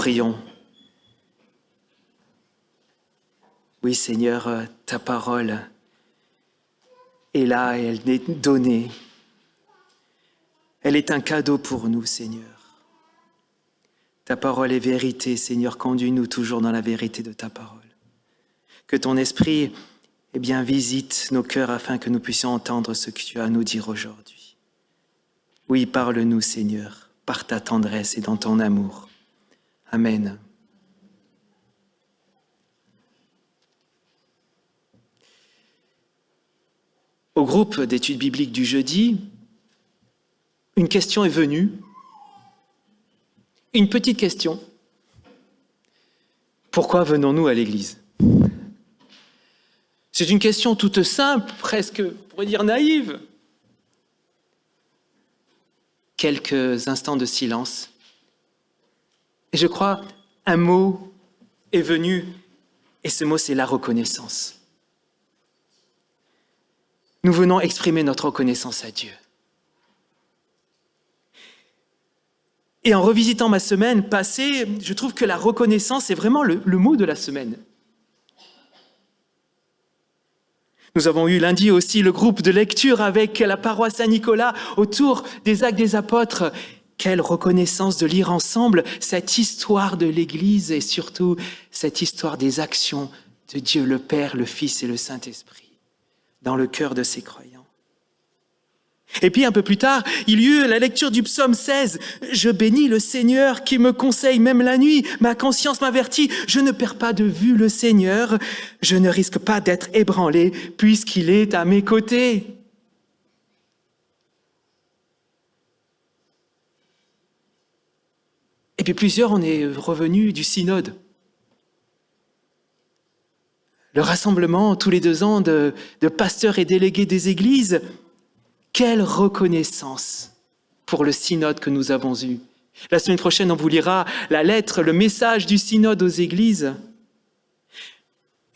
prions. Oui, Seigneur, ta parole est là et elle est donnée. Elle est un cadeau pour nous, Seigneur. Ta parole est vérité, Seigneur, conduis-nous toujours dans la vérité de ta parole. Que ton esprit, visite nos cœurs afin que nous puissions entendre ce que tu as à nous dire aujourd'hui. Oui, parle-nous, Seigneur, par ta tendresse et dans ton amour. Amen. Au groupe d'études bibliques du jeudi, une question est venue. Une petite question. Pourquoi venons-nous à l'église ? C'est une question toute simple, presque, on pourrait dire naïve. Quelques instants de silence. Et je crois, un mot est venu, et ce mot, c'est la reconnaissance. Nous venons exprimer notre reconnaissance à Dieu. Et en revisitant ma semaine passée, je trouve que la reconnaissance est vraiment le mot de la semaine. Nous avons eu lundi aussi le groupe de lecture avec la paroisse Saint-Nicolas autour des Actes des Apôtres. Quelle reconnaissance de lire ensemble cette histoire de l'Église et surtout cette histoire des actions de Dieu le Père, le Fils et le Saint-Esprit dans le cœur de ses croyants. Et puis un peu plus tard, il y eut la lecture du psaume 16. « Je bénis le Seigneur qui me conseille même la nuit. Ma conscience m'avertit. Je ne perds pas de vue le Seigneur. Je ne risque pas d'être ébranlé puisqu'il est à mes côtés. » Et puis plusieurs, on est revenus du synode. Le rassemblement tous les 2 ans de pasteurs et délégués des églises. Quelle reconnaissance pour le synode que nous avons eu. La semaine prochaine, on vous lira la lettre, le message du synode aux églises.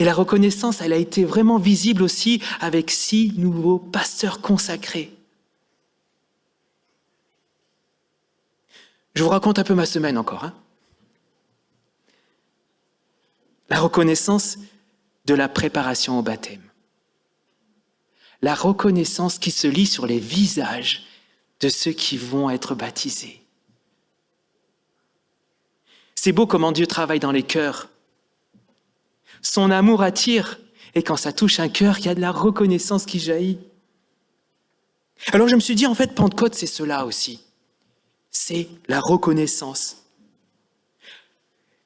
Et la reconnaissance, elle a été vraiment visible aussi avec 6 nouveaux pasteurs consacrés. Je vous raconte un peu ma semaine encore. La reconnaissance de la préparation au baptême. La reconnaissance qui se lit sur les visages de ceux qui vont être baptisés. C'est beau comment Dieu travaille dans les cœurs. Son amour attire, et quand ça touche un cœur, il y a de la reconnaissance qui jaillit. Alors je me suis dit, en fait, Pentecôte, c'est cela aussi. C'est la reconnaissance.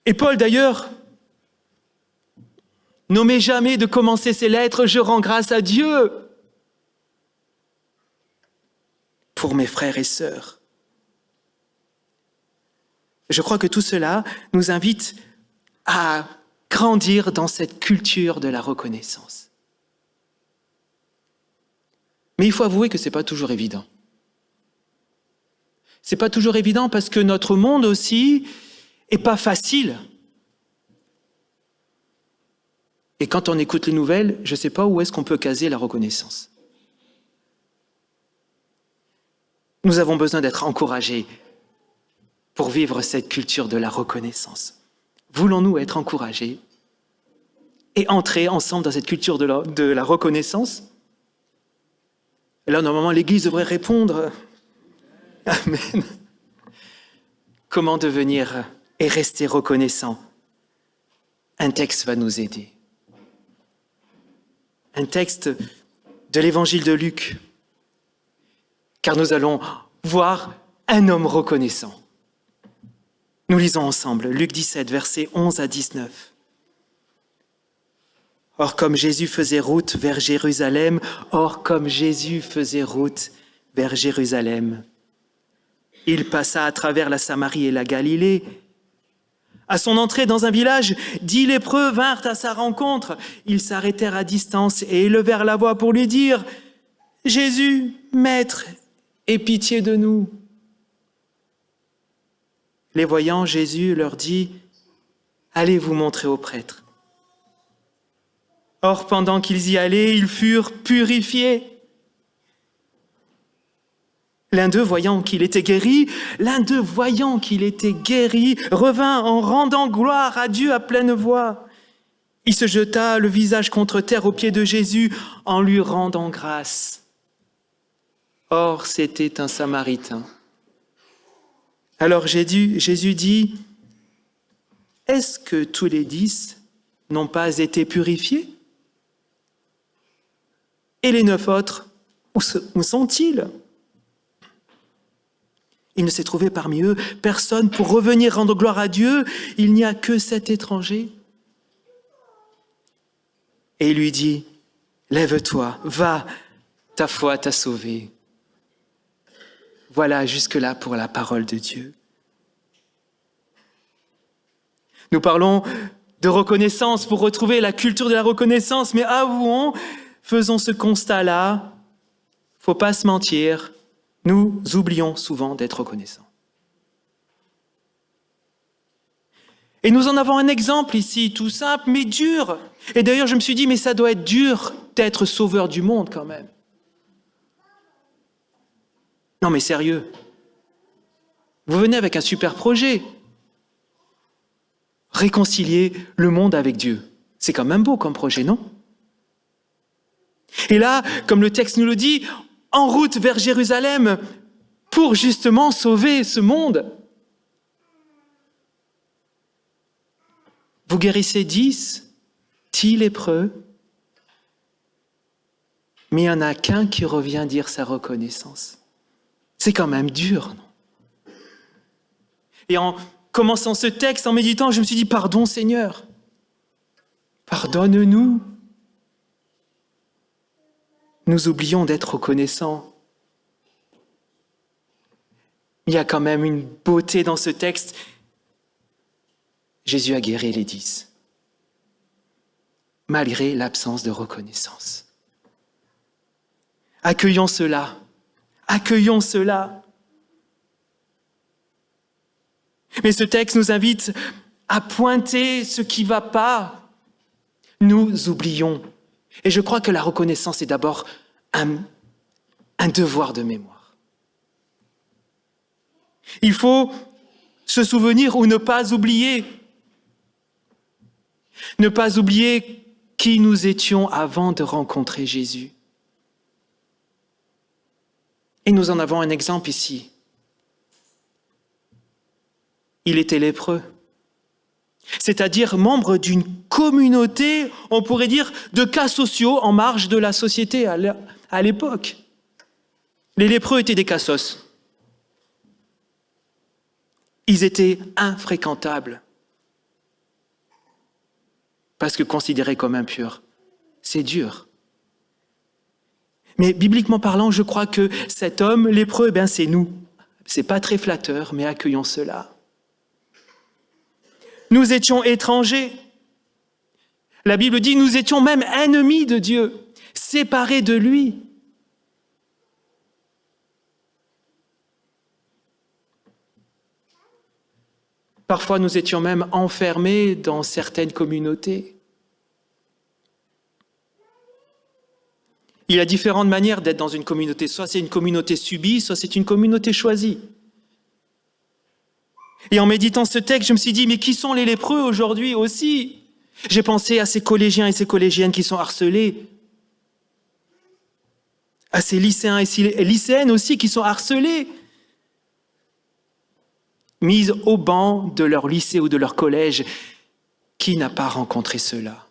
Et Paul, d'ailleurs, n'omet jamais de commencer ses lettres « Je rends grâce à Dieu » pour mes frères et sœurs. Je crois que tout cela nous invite à grandir dans cette culture de la reconnaissance. Mais il faut avouer que ce n'est pas toujours évident. Ce n'est pas toujours évident parce que notre monde aussi n'est pas facile. Et quand on écoute les nouvelles, je ne sais pas où est-ce qu'on peut caser la reconnaissance. Nous avons besoin d'être encouragés pour vivre cette culture de la reconnaissance. Voulons-nous être encouragés et entrer ensemble dans cette culture de la reconnaissance ? Et là, normalement, l'Église devrait répondre « Amen ». Comment devenir et rester reconnaissant ? Un texte va nous aider. Un texte de l'Évangile de Luc. Car nous allons voir un homme reconnaissant. Nous lisons ensemble Luc 17, versets 11 à 19. Or, comme Jésus faisait route vers Jérusalem, il passa à travers la Samarie et la Galilée. À son entrée dans un village, 10 lépreux vinrent à sa rencontre. Ils s'arrêtèrent à distance et élevèrent la voix pour lui dire « Jésus, Maître, aie pitié de nous. » Les voyant, Jésus leur dit « Allez vous montrer au prêtre. » Or, pendant qu'ils y allaient, ils furent purifiés. L'un d'eux, voyant qu'il était guéri, revint en rendant gloire à Dieu à pleine voix. Il se jeta le visage contre terre aux pieds de Jésus en lui rendant grâce. Or, c'était un Samaritain. Alors Jésus dit, « Est-ce que tous les 10 n'ont pas été purifiés? Et les 9 autres, où sont-ils? » Il ne s'est trouvé parmi eux personne pour revenir rendre gloire à Dieu. Il n'y a que cet étranger. Et il lui dit, « Lève-toi, va, ta foi t'a sauvé. » Voilà jusque-là pour la parole de Dieu. Nous parlons de reconnaissance pour retrouver la culture de la reconnaissance, mais avouons, faisons ce constat-là, faut pas se mentir, nous oublions souvent d'être reconnaissants. Et nous en avons un exemple ici, tout simple, mais dur. Et d'ailleurs, je me suis dit, mais ça doit être dur d'être sauveur du monde quand même. Non mais sérieux, vous venez avec un super projet. Réconcilier le monde avec Dieu. C'est quand même beau comme projet, non? Et là, comme le texte nous le dit, en route vers Jérusalem pour justement sauver ce monde. Vous guérissez 10 lépreux, mais il n'y en a qu'un qui revient dire sa reconnaissance. C'est quand même dur, non? Et en commençant ce texte, en méditant, je me suis dit, pardon Seigneur, pardonne-nous. Nous oublions d'être reconnaissants. Il y a quand même une beauté dans ce texte. Jésus a guéri les 10, malgré l'absence de reconnaissance. Accueillons cela. Accueillons cela. Mais ce texte nous invite à pointer ce qui ne va pas. Nous oublions. Et je crois que la reconnaissance est d'abord un devoir de mémoire. Il faut se souvenir ou ne pas oublier. Ne pas oublier qui nous étions avant de rencontrer Jésus. Et nous en avons un exemple ici. Il était lépreux, c'est-à-dire membre d'une communauté, on pourrait dire, de cas sociaux en marge de la société à l'époque. Les lépreux étaient des cassos. Ils étaient infréquentables parce que considérés comme impurs. C'est dur. Mais bibliquement parlant, je crois que cet homme lépreux, c'est nous. C'est pas très flatteur, mais accueillons cela. Nous étions étrangers. La Bible dit, nous étions même ennemis de Dieu, séparés de lui. Parfois, nous étions même enfermés dans certaines communautés. Il y a différentes manières d'être dans une communauté. Soit c'est une communauté subie, soit c'est une communauté choisie. Et en méditant ce texte, je me suis dit, mais qui sont les lépreux aujourd'hui aussi? J'ai pensé à ces collégiens et ces collégiennes qui sont harcelés, à ces lycéens et ces lycéennes aussi qui sont harcelés, mis au banc de leur lycée ou de leur collège. Qui n'a pas rencontré cela?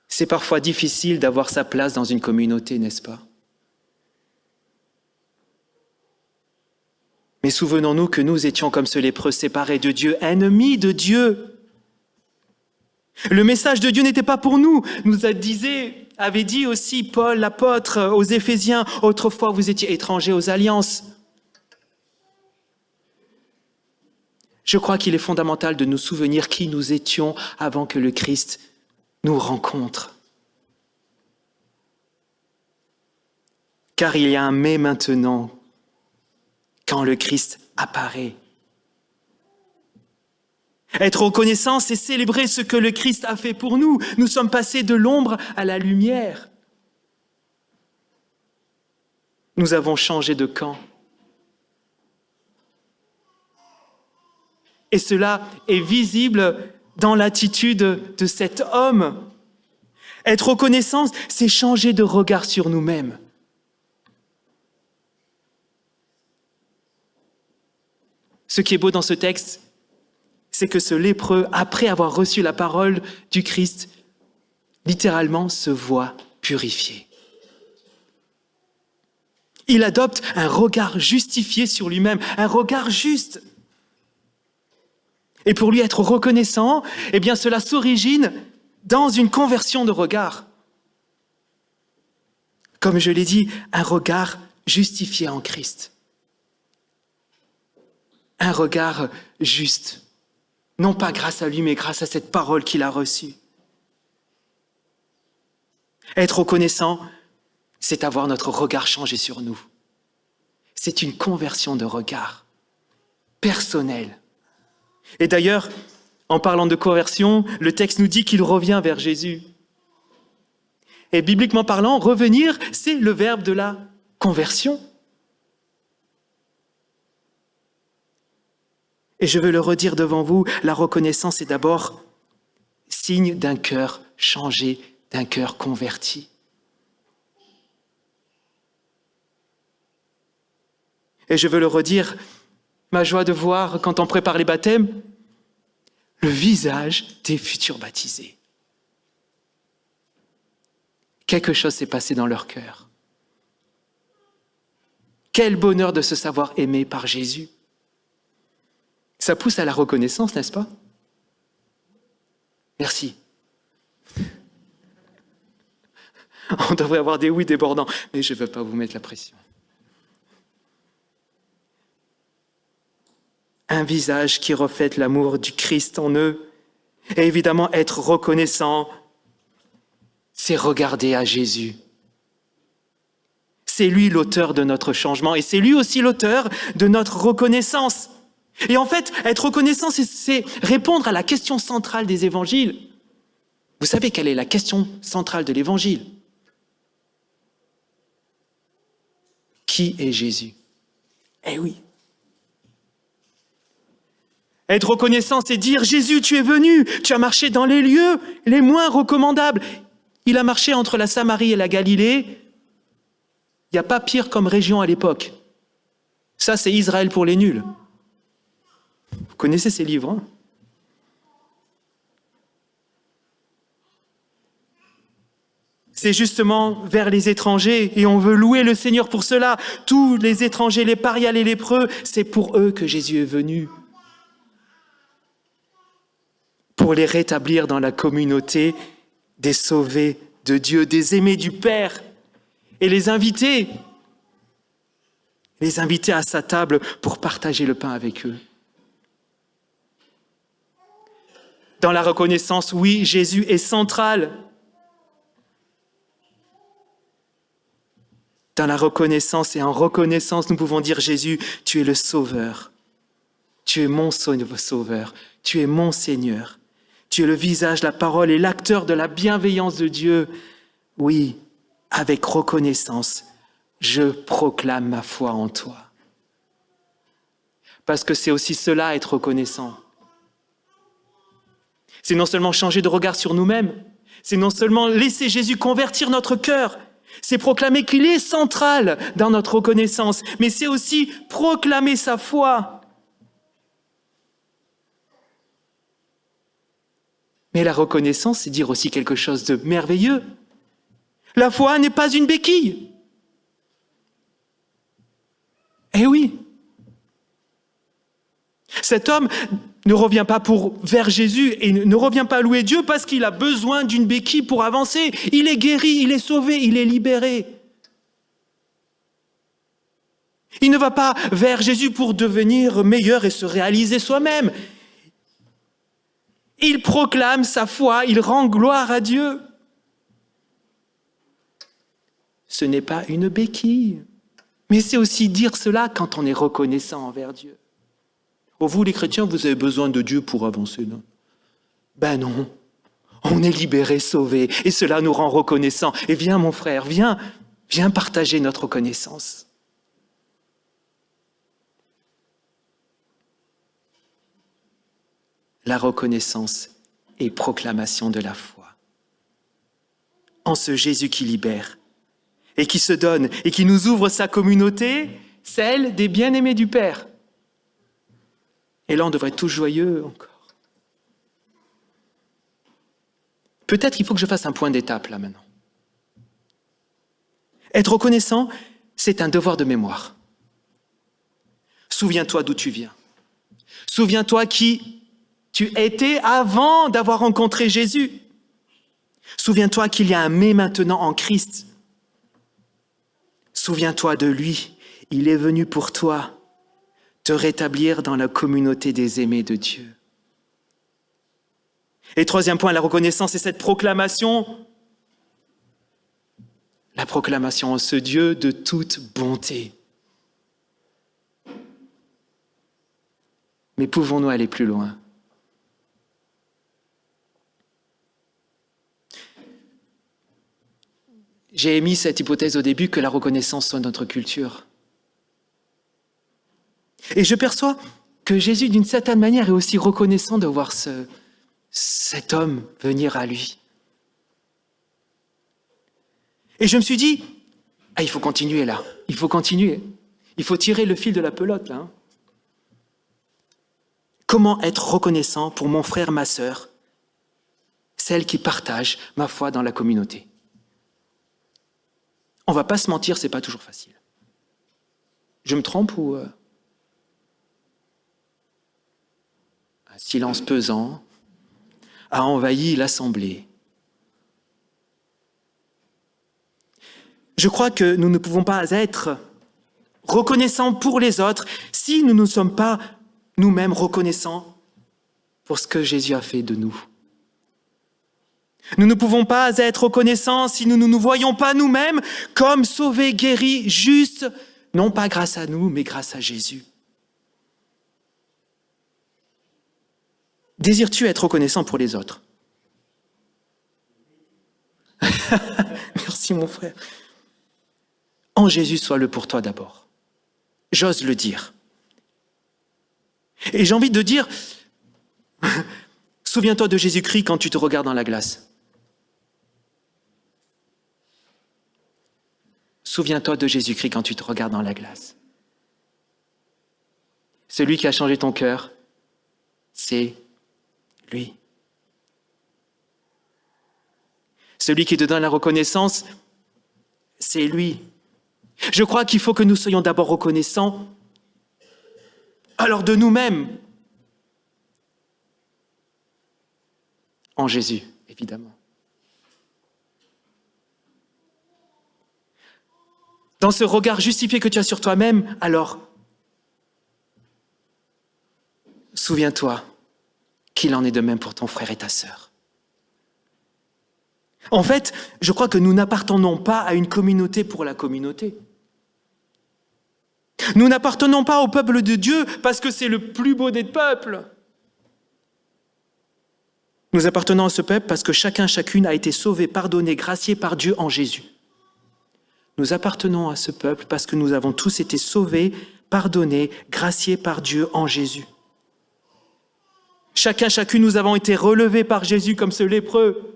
C'est parfois difficile d'avoir sa place dans une communauté, n'est-ce pas? Mais souvenons-nous que nous étions comme ce lépreux, séparés de Dieu, ennemis de Dieu. Le message de Dieu n'était pas pour nous, avait dit aussi Paul, l'apôtre, aux Éphésiens, autrefois vous étiez étrangers aux alliances. Je crois qu'il est fondamental de nous souvenir qui nous étions avant que le Christ nous rencontre. Car il y a un mais maintenant, quand le Christ apparaît. Être reconnaissant, c'est célébrer ce que le Christ a fait pour nous. Nous sommes passés de l'ombre à la lumière. nous avons changé de camp. Et cela est visible dans l'attitude de cet homme. Être reconnaissant, c'est changer de regard sur nous-mêmes. Ce qui est beau dans ce texte, c'est que ce lépreux, après avoir reçu la parole du Christ, littéralement se voit purifié. Il adopte un regard justifié sur lui-même, un regard juste. Et pour lui être reconnaissant, eh bien cela s'origine dans une conversion de regard. Comme je l'ai dit, un regard justifié en Christ. Un regard juste. Non pas grâce à lui, mais grâce à cette parole qu'il a reçue. Être reconnaissant, c'est avoir notre regard changé sur nous. C'est une conversion de regard personnelle. Et d'ailleurs, en parlant de conversion, le texte nous dit qu'il revient vers Jésus. Et bibliquement parlant, revenir, c'est le verbe de la conversion. Et je veux le redire devant vous, la reconnaissance est d'abord signe d'un cœur changé, d'un cœur converti. Et je veux le redire, ma joie de voir, quand on prépare les baptêmes, le visage des futurs baptisés. Quelque chose s'est passé dans leur cœur. Quel bonheur de se savoir aimé par Jésus. Ça pousse à la reconnaissance, n'est-ce pas? Merci. On devrait avoir des oui débordants, mais je ne veux pas vous mettre la pression. Un visage qui reflète l'amour du Christ en eux. Et évidemment, être reconnaissant, c'est regarder à Jésus. C'est lui l'auteur de notre changement et c'est lui aussi l'auteur de notre reconnaissance. Et en fait, être reconnaissant, c'est répondre à la question centrale des évangiles. Vous savez quelle est la question centrale de l'évangile? Qui est Jésus? Eh oui. Être reconnaissant, c'est dire « Jésus, tu es venu, tu as marché dans les lieux les moins recommandables. » Il a marché entre la Samarie et la Galilée. Il n'y a pas pire comme région à l'époque. Ça, c'est Israël pour les nuls. Vous connaissez ces livres, hein? C'est justement vers les étrangers, et on veut louer le Seigneur pour cela. Tous les étrangers, les parias, les lépreux, c'est pour eux que Jésus est venu. Pour les rétablir dans la communauté des sauvés de Dieu, des aimés du Père, et les inviter à sa table pour partager le pain avec eux. Dans la reconnaissance, oui, Jésus est central. Dans la reconnaissance et en reconnaissance, nous pouvons dire Jésus, tu es le Sauveur. Tu es mon Sauveur. Tu es mon Seigneur. Tu es le visage, la parole et l'acteur de la bienveillance de Dieu. Oui, avec reconnaissance, je proclame ma foi en toi. Parce que c'est aussi cela, être reconnaissant. C'est non seulement changer de regard sur nous-mêmes, c'est non seulement laisser Jésus convertir notre cœur, c'est proclamer qu'il est central dans notre reconnaissance, mais c'est aussi proclamer sa foi. Mais la reconnaissance, c'est dire aussi quelque chose de merveilleux. La foi n'est pas une béquille. Eh oui. Cet homme ne revient pas vers Jésus et ne revient pas louer Dieu parce qu'il a besoin d'une béquille pour avancer. Il est guéri, il est sauvé, il est libéré. Il ne va pas vers Jésus pour devenir meilleur et se réaliser soi-même. Il proclame sa foi, il rend gloire à Dieu. Ce n'est pas une béquille, mais c'est aussi dire cela quand on est reconnaissant envers Dieu. Oh, vous les chrétiens, vous avez besoin de Dieu pour avancer, non? Ben non, on est libérés, sauvés, et cela nous rend reconnaissants. Et viens mon frère, viens partager notre reconnaissance. la reconnaissance et proclamation de la foi. En ce Jésus qui libère et qui se donne et qui nous ouvre sa communauté, celle des bien-aimés du Père. Et là, on devrait être tous joyeux encore. Peut-être qu'il faut que je fasse un point d'étape là maintenant. Être reconnaissant, c'est un devoir de mémoire. Souviens-toi d'où tu viens. Souviens-toi qui tu étais avant d'avoir rencontré Jésus. Souviens-toi qu'il y a un mais maintenant en Christ. Souviens-toi de lui. Il est venu pour toi te rétablir dans la communauté des aimés de Dieu. Et troisième point, la reconnaissance, c'est cette proclamation. La proclamation en ce Dieu de toute bonté. Mais pouvons-nous aller plus loin ? J'ai émis cette hypothèse au début que la reconnaissance soit notre culture. Et je perçois que Jésus, d'une certaine manière, est aussi reconnaissant de voir cet homme venir à lui. Et je me suis dit, il faut continuer là, il faut continuer. Il faut tirer le fil de la pelote là. Comment être reconnaissant pour mon frère, ma sœur, celle qui partage ma foi dans la communauté ? On ne va pas se mentir, ce n'est pas toujours facile. Je me trompe ou... Un silence pesant a envahi l'assemblée. Je crois que nous ne pouvons pas être reconnaissants pour les autres si nous ne sommes pas nous-mêmes reconnaissants pour ce que Jésus a fait de nous. Nous ne pouvons pas être reconnaissants si nous ne nous voyons pas nous-mêmes comme sauvés, guéris, justes, non pas grâce à nous, mais grâce à Jésus. Désires-tu être reconnaissant pour les autres ? Merci mon frère. En Jésus, sois-le pour toi d'abord. J'ose le dire. Et j'ai envie de dire, souviens-toi de Jésus-Christ quand tu te regardes dans la glace. Souviens-toi de Jésus-Christ quand tu te regardes dans la glace. Celui qui a changé ton cœur, c'est lui. Celui qui te donne la reconnaissance, c'est lui. Je crois qu'il faut que nous soyons d'abord reconnaissants, alors de nous-mêmes, en Jésus, évidemment. Dans ce regard justifié que tu as sur toi-même, alors, souviens-toi qu'il en est de même pour ton frère et ta sœur. En fait, je crois que nous n'appartenons pas à une communauté pour la communauté. Nous n'appartenons pas au peuple de Dieu parce que c'est le plus beau des peuples. Nous appartenons à ce peuple parce que chacun, chacune a été sauvé, pardonné, gracié par Dieu en Jésus. Nous appartenons à ce peuple parce que nous avons tous été sauvés, pardonnés, graciés par Dieu en Jésus. Chacun, chacune, nous avons été relevés par Jésus comme ce lépreux.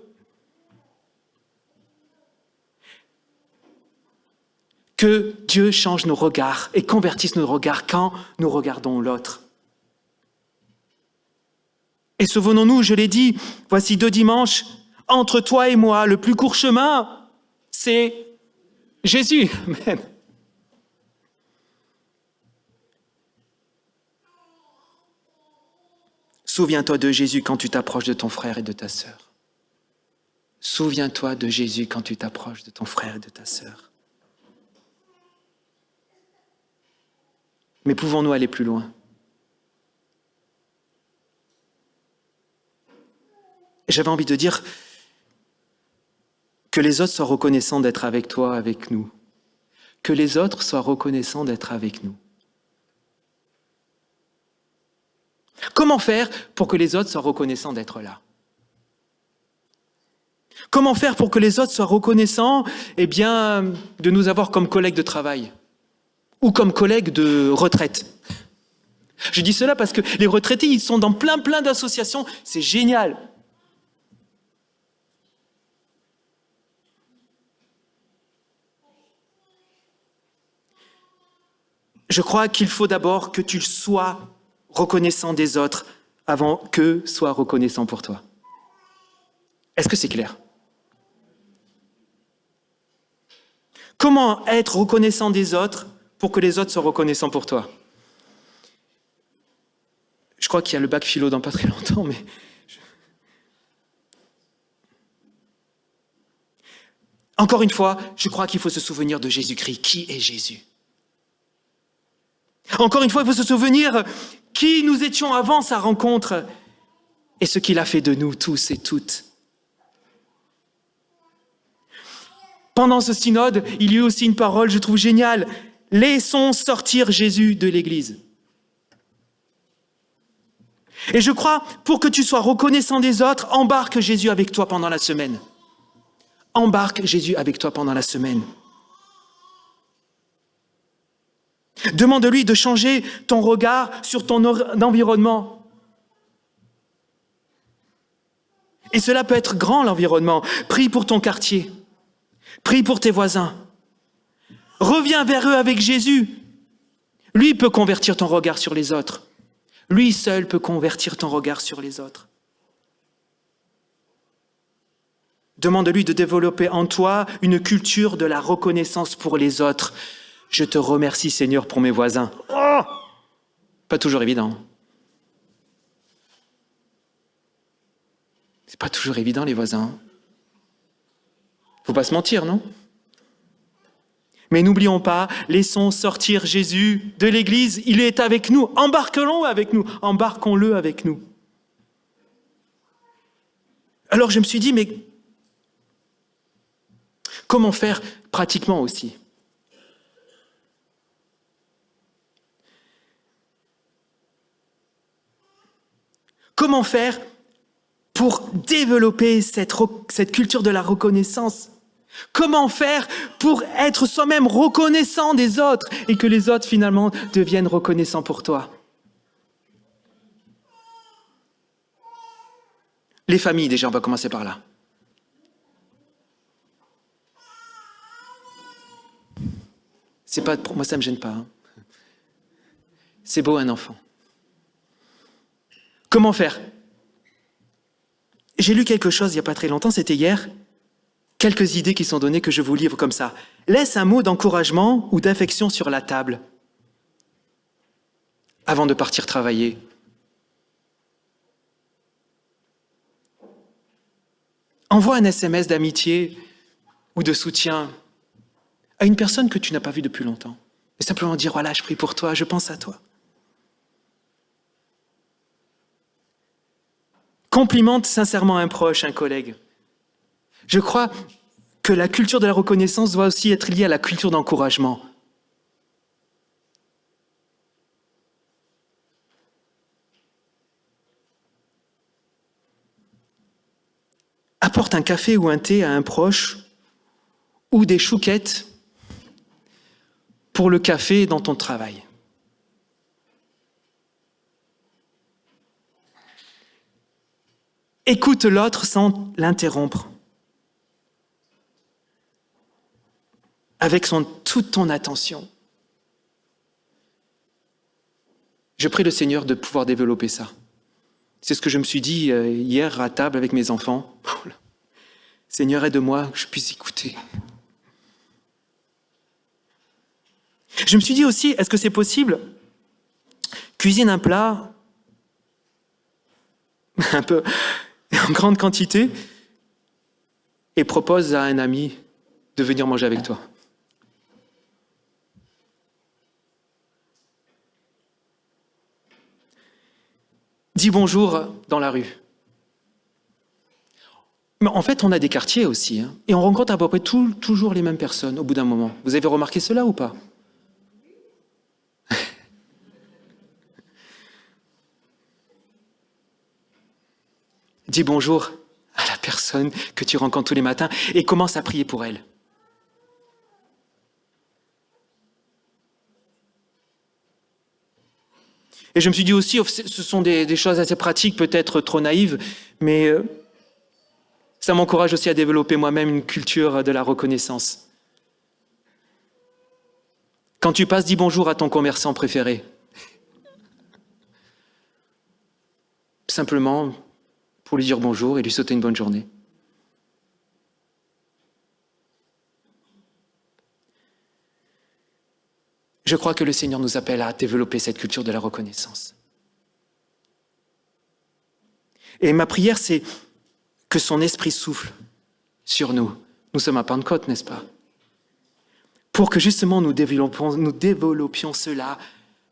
Que Dieu change nos regards et convertisse nos regards quand nous regardons l'autre. Et souvenons-nous, je l'ai dit, voici 2 dimanches, entre toi et moi, le plus court chemin, c'est Jésus. Amen. Souviens-toi de Jésus quand tu t'approches de ton frère et de ta sœur. Souviens-toi de Jésus quand tu t'approches de ton frère et de ta sœur. Mais pouvons-nous aller plus loin ? J'avais envie de dire que les autres soient reconnaissants d'être avec toi, avec nous. Que les autres soient reconnaissants d'être avec nous. Comment faire pour que les autres soient reconnaissants d'être là ? Comment faire pour que les autres soient reconnaissants, de nous avoir comme collègues de travail ? Ou comme collègues de retraite. Je dis cela parce que les retraités, ils sont dans plein d'associations. C'est génial. Je crois qu'il faut d'abord que tu sois reconnaissant des autres avant qu'eux soient reconnaissants pour toi. Est-ce que c'est clair? Comment être reconnaissant des autres pour que les autres soient reconnaissants pour toi? Je crois qu'il y a le bac philo dans pas très longtemps, mais... Encore une fois, je crois qu'il faut se souvenir de Jésus-Christ. Qui est Jésus? Encore une fois, il faut se souvenir qui nous étions avant sa rencontre et ce qu'il a fait de nous tous et toutes. Pendant ce synode, il y a eu aussi une parole, je trouve géniale. Laissons sortir Jésus de l'Église. Et je crois, pour que tu sois reconnaissant des autres, embarque Jésus avec toi pendant la semaine. Embarque Jésus avec toi pendant la semaine. Demande-lui de changer ton regard sur ton environnement. Et cela peut être grand, l'environnement. Prie pour ton quartier. Prie pour tes voisins. Reviens vers eux avec Jésus. Lui peut convertir ton regard sur les autres. Lui seul peut convertir ton regard sur les autres. Demande-lui de développer en toi une culture de la reconnaissance pour les autres. Je te remercie, Seigneur, pour mes voisins. Oh, pas toujours évident. C'est pas toujours évident, les voisins. Faut pas se mentir, non? Mais n'oublions pas, laissons sortir Jésus de l'Église. Il est avec nous. Embarquons-le avec nous. Embarquons-le avec nous. Alors je me suis dit, mais comment faire pratiquement aussi? Comment faire pour développer cette culture de la reconnaissance? Comment faire pour être soi-même reconnaissant des autres et que les autres finalement deviennent reconnaissants pour toi? Les familles déjà, on va commencer par là. C'est pas, pour moi ça me gêne pas. Hein. C'est beau un enfant. Comment faire? J'ai lu quelque chose il n'y a pas très longtemps, c'était hier. Quelques idées qui sont données que je vous livre comme ça. Laisse un mot d'encouragement ou d'affection sur la table avant de partir travailler. Envoie un SMS d'amitié ou de soutien à une personne que tu n'as pas vue depuis longtemps. Et simplement dire, voilà, je prie pour toi, je pense à toi. Complimente sincèrement un proche, un collègue. Je crois que la culture de la reconnaissance doit aussi être liée à la culture d'encouragement. Apporte un café ou un thé à un proche ou des chouquettes pour le café dans ton travail. Écoute l'autre sans l'interrompre. Avec toute ton attention. Je prie le Seigneur de pouvoir développer ça. C'est ce que je me suis dit hier à table avec mes enfants. Seigneur, aide-moi que je puisse écouter. Je me suis dit aussi, est-ce que c'est possible? Cuisine un plat, un peu en grande quantité, et propose à un ami de venir manger avec toi. Dis bonjour dans la rue. Mais en fait, on a des quartiers aussi, hein, et on rencontre à peu près toujours les mêmes personnes au bout d'un moment. Vous avez remarqué cela ou pas? Dis bonjour à la personne que tu rencontres tous les matins et commence à prier pour elle. Et je me suis dit aussi, ce sont des choses assez pratiques, peut-être trop naïves, mais ça m'encourage aussi à développer moi-même une culture de la reconnaissance. Quand tu passes, dis bonjour à ton commerçant préféré. Simplement pour lui dire bonjour et lui souhaiter une bonne journée. Je crois que le Seigneur nous appelle à développer cette culture de la reconnaissance. Et ma prière, c'est que son esprit souffle sur nous. Nous sommes à Pentecôte, n'est-ce pas? Pour que justement nous développions cela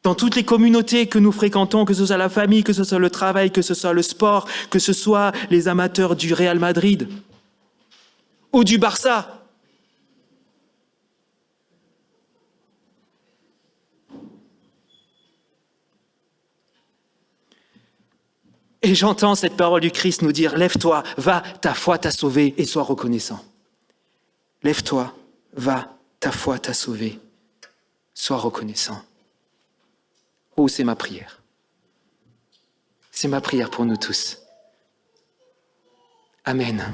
dans toutes les communautés que nous fréquentons, que ce soit la famille, que ce soit le travail, que ce soit le sport, que ce soit les amateurs du Real Madrid ou du Barça. Et j'entends cette parole du Christ nous dire, lève-toi, va, ta foi t'a sauvé et sois reconnaissant. Lève-toi, va, ta foi t'a sauvé, sois reconnaissant. Oh, c'est ma prière. C'est ma prière pour nous tous. Amen.